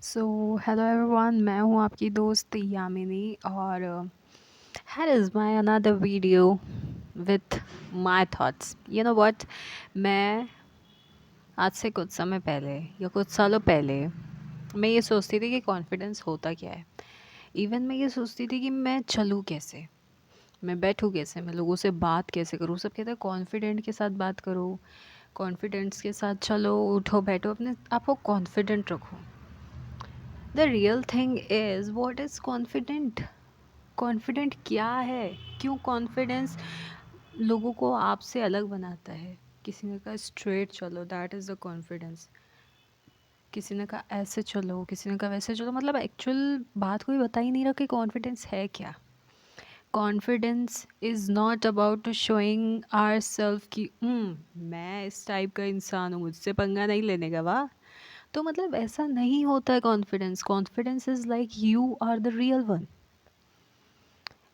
So hello everyone, मैं हूँ आपकी दोस्त यामिनी और here is my another video with my thoughts. You know what, मैं आज से कुछ समय पहले या कुछ सालों पहले मैं ये सोचती थी कि कॉन्फिडेंस होता क्या है। इवन मैं ये सोचती थी कि मैं चलूँ कैसे, मैं बैठूँ कैसे, मैं लोगों से बात कैसे करूँ। सब कहते हैं कॉन्फिडेंट के साथ बात करो, कॉन्फिडेंस के साथ चलो, उठो बैठो, अपने आप को कॉन्फिडेंट रखो। The real thing is what is confident. Confident क्या है? क्यों कॉन्फिडेंस लोगों को आपसे अलग बनाता है? किसी ने कहा स्ट्रेट चलो, दैट इज़ द कॉन्फिडेंस। किसी ने कहा ऐसे चलो, किसी ने कहा वैसे चलो। मतलब एक्चुअल बात कोई बता ही नहीं रहा कि कॉन्फिडेंस है क्या। Confidence is not about to showing our self कि मैं इस टाइप का इंसान हूँ, मुझसे पंगा नहीं लेने का। वाह! तो मतलब ऐसा नहीं होता है confidence. Confidence is like you are the real one.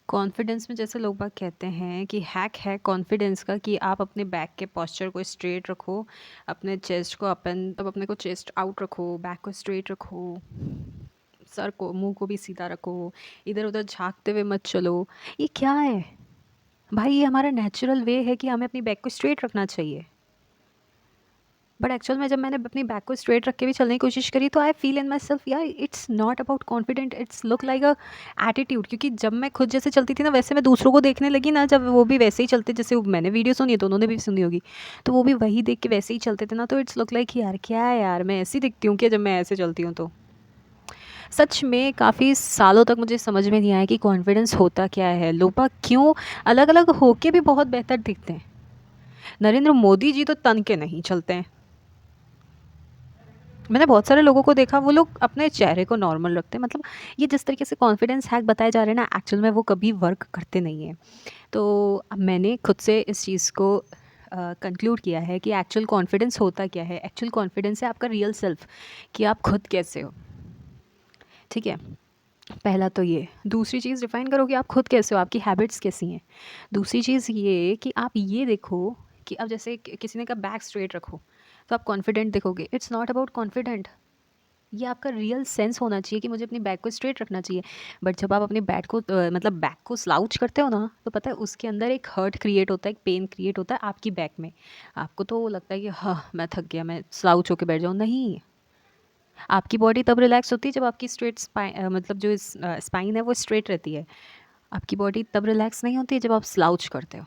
Confidence में जैसे लोग बाग कहते हैं कि हैक है कॉन्फिडेंस का कि आप अपने बैक के पोस्चर को स्ट्रेट रखो, अपने चेस्ट को अपन तब अपने को चेस्ट आउट रखो, बैक को स्ट्रेट रखो, सर को मुंह को भी सीधा रखो, इधर उधर झांकते हुए मत चलो। ये क्या है भाई? ये हमारा नेचुरल वे है कि हमें अपनी बैक को स्ट्रेट रखना चाहिए। बट एक्चुअल में जब मैंने अपनी बैक को स्ट्रेट रख के भी चलने की कोशिश करी तो I feel in my self यार it's not about confident, it's look like a attitude. क्योंकि जब मैं खुद जैसे चलती थी ना वैसे मैं दूसरों को देखने लगी ना, जब वो भी वैसे ही चलते जैसे मैंने वीडियो सुनी है तो उन्होंने भी सुनी होगी, तो वो भी वही देख के वैसे ही चलते थे ना, तो इट्स लुक लाइक यार क्या है यार, मैं ऐसी दिखती हूँ क्या जब मैं ऐसे चलती हूँ। तो सच में काफ़ी सालों तक मुझे समझ में नहीं आया कि कॉन्फिडेंस होता क्या है। लोग क्यों अलग अलग होके भी बहुत बेहतर दिखते हैं। नरेंद्र मोदी जी तो तन के नहीं चलते हैं। मैंने बहुत सारे लोगों को देखा, वो लोग अपने चेहरे को नॉर्मल रखते हैं। मतलब ये जिस तरीके से कॉन्फिडेंस हैक बताए जा रहे हैं ना, एक्चुअल में वो कभी वर्क करते नहीं हैं। तो अब मैंने खुद से इस चीज़ को कंक्लूड किया है कि एक्चुअल कॉन्फिडेंस होता क्या है। एक्चुअल कॉन्फिडेंस है आपका रियल सेल्फ, कि आप खुद कैसे हो। ठीक है, पहला तो ये। दूसरी चीज़ डिफाइन करो कि आप खुद कैसे हो, आपकी हैबिट्स कैसी हैं। दूसरी चीज़ ये कि आप ये देखो कि अब जैसे किसी ने कहा बैक स्ट्रेट रखो तो आप कॉन्फिडेंट दिखोगे। इट्स नॉट अबाउट कॉन्फिडेंट, ये आपका रियल सेंस होना चाहिए कि मुझे अपनी बैक को स्ट्रेट रखना चाहिए। बट जब आप अपनी बैक को मतलब बैक को स्लाउच करते हो ना, तो पता है उसके अंदर एक हर्ट क्रिएट होता है, एक पेन क्रिएट होता है आपकी बैक में। आपको तो लगता है कि हाँ मैं थक गया, मैं स्लाउच होकर बैठ जाऊँ। नहीं, आपकी बॉडी तब रिलैक्स होती है जब आपकी स्ट्रेट स्पाइन मतलब जो स्पाइन है वो स्ट्रेट रहती है। आपकी बॉडी तब रिलैक्स नहीं होती है जब आप स्लाउच करते हो।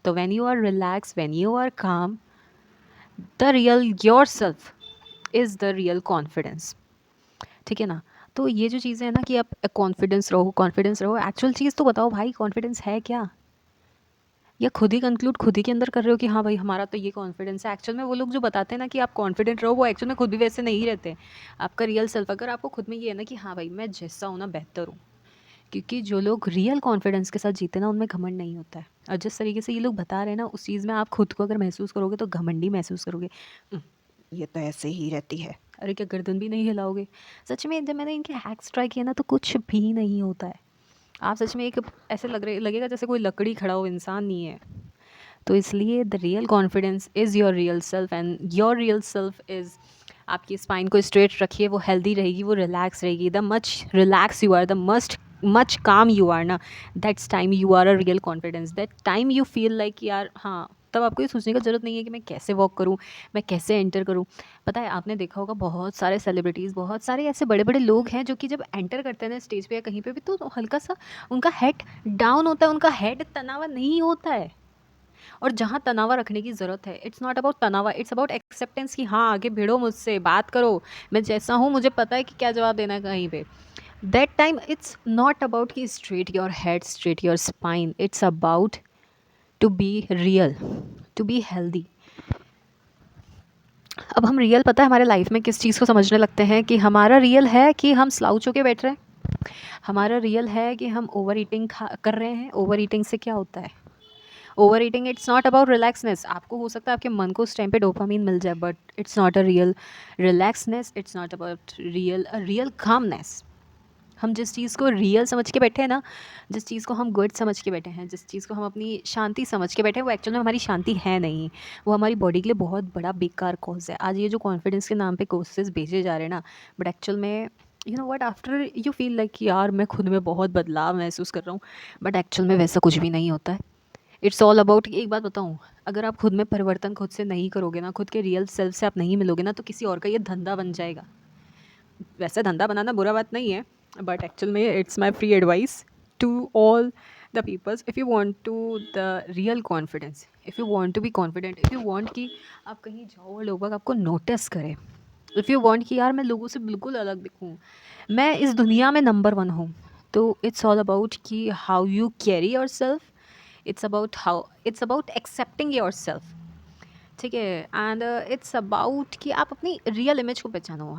तो when you are relax, when you are calm, the real your self is the real confidence. ठीक है ना। तो ये जो चीज़ें हैं ना कि आप कॉन्फिडेंस रहो, कॉन्फिडेंस रहो, एक्चुअल चीज़ तो बताओ भाई, कॉन्फिडेंस है क्या? या खुद ही कंक्लूड खुद ही के अंदर कर रहे हो कि हाँ भाई हमारा तो ये कॉन्फिडेंस है। एक्चुअल में वो लोग जो बताते हैं ना कि आप कॉन्फिडेंट रहो, वो एक्चुअल में खुद भी वैसे नहीं रहते। आपका रियल सेल्फ अगर आपको खुद में ये है ना कि हाँ भाई मैं जैसा हूँ ना बेहतर हूँ। क्योंकि जो लोग रियल कॉन्फिडेंस के साथ जीते ना, उनमें घमंड नहीं होता है। और जिस तरीके से ये लोग बता रहे हैं ना, उस चीज़ में आप खुद को अगर महसूस करोगे तो घमंडी महसूस करोगे। "उम, ये तो ऐसे ही रहती है।" अरे क्या गर्दन भी नहीं हिलाओगे? सच में जब मैंने इनके हैक्स ट्राई किए ना तो कुछ भी नहीं होता है। आप सच में एक ऐसे लगेगा जैसे कोई लकड़ी खड़ा हो, इंसान नहीं है। तो इसलिए the real confidence is your real self, and your real self is आपकी स्पाइन को स्ट्रेट रखिए, वो हेल्दी रहेगी, वो रिलैक्स रहेगी। The much relax you are, the much calm you are ना, that's time you are a real confidence. That time you feel like यार हाँ, तब आपको ये सोचने की ज़रूरत नहीं है कि मैं कैसे वॉक करूँ, मैं कैसे एंटर करूँ। पता है आपने देखा होगा बहुत सारे सेलिब्रिटीज़, बहुत सारे ऐसे बड़े बड़े लोग हैं जो कि जब एंटर करते हैं ना स्टेज पे या कहीं पे भी, तो हल्का सा उनका हेड डाउन होता है, उनका हेड तना हुआ नहीं होता है। और जहाँ तनाव रखने की ज़रूरत है, इट्स नॉट अबाउट तनाव, इट्स अबाउट एक्सेप्टेंस कि हाँ आगे भिड़ो मुझसे, बात करो, मैं जैसा हूँ मुझे पता है कि क्या जवाब देना है कहीं पे। That time it's not about कि straight your head, straight your spine, it's about to be real, to be healthy. अब हम रियल पता है हमारे लाइफ में किस चीज़ को समझने लगते हैं कि हमारा रियल है कि हम स्लाउच होके बैठ रहे हैं। हमारा रियल है कि हम ओवर ईटिंग कर रहे हैं। ओवर ईटिंग से क्या होता है? Over eating it's not about relaxness. आपको हो सकता है आपके मन को उस टाइम पे डोपामीन मिल जाए, but it's not a real relaxness, it's not about real calmness. हम जिस चीज़ को रियल समझ के बैठे हैं ना, जिस चीज़ को हम गुड समझ के बैठे हैं, जिस चीज़ को हम अपनी शांति समझ के बैठे हैं, वो एक्चुअल में हमारी शांति है नहीं। वो हमारी बॉडी के लिए बहुत बड़ा बेकार कॉज़ है। आज ये जो कॉन्फिडेंस के नाम पे कोर्सेज़ बेचे जा रहे हैं ना, बट एक्चुअल में you know what, after you feel like कि यार मैं खुद में बहुत बदलाव महसूस कर रहा हूँ, बट एक्चुअल में वैसा कुछ भी नहीं होता है। इट्स ऑल अबाउट, एक बात बताऊँ, अगर आप खुद में परिवर्तन खुद से नहीं करोगे ना, खुद के रियल सेल्फ से आप नहीं मिलोगे ना, तो किसी और का ये धंधा बन जाएगा। वैसे धंधा बनाना बुरा बात नहीं है, बट एक्चुअल में it's my free advice to all the peoples, if you want to the real confidence, if you want to be confident, if you want कि आप कहीं जाओ और लोग बाग आपको नोटिस करें, इफ़ यू वांट कि यार मैं लोगों से बिल्कुल अलग दिखूँ, मैं इस दुनिया में नंबर वन हूँ, तो इट्स ऑल अबाउट कि how you carry your self, it's about accepting your self. ठीक है, एंड इट्स अबाउट कि आप अपनी रियल इमेज को पहचानो।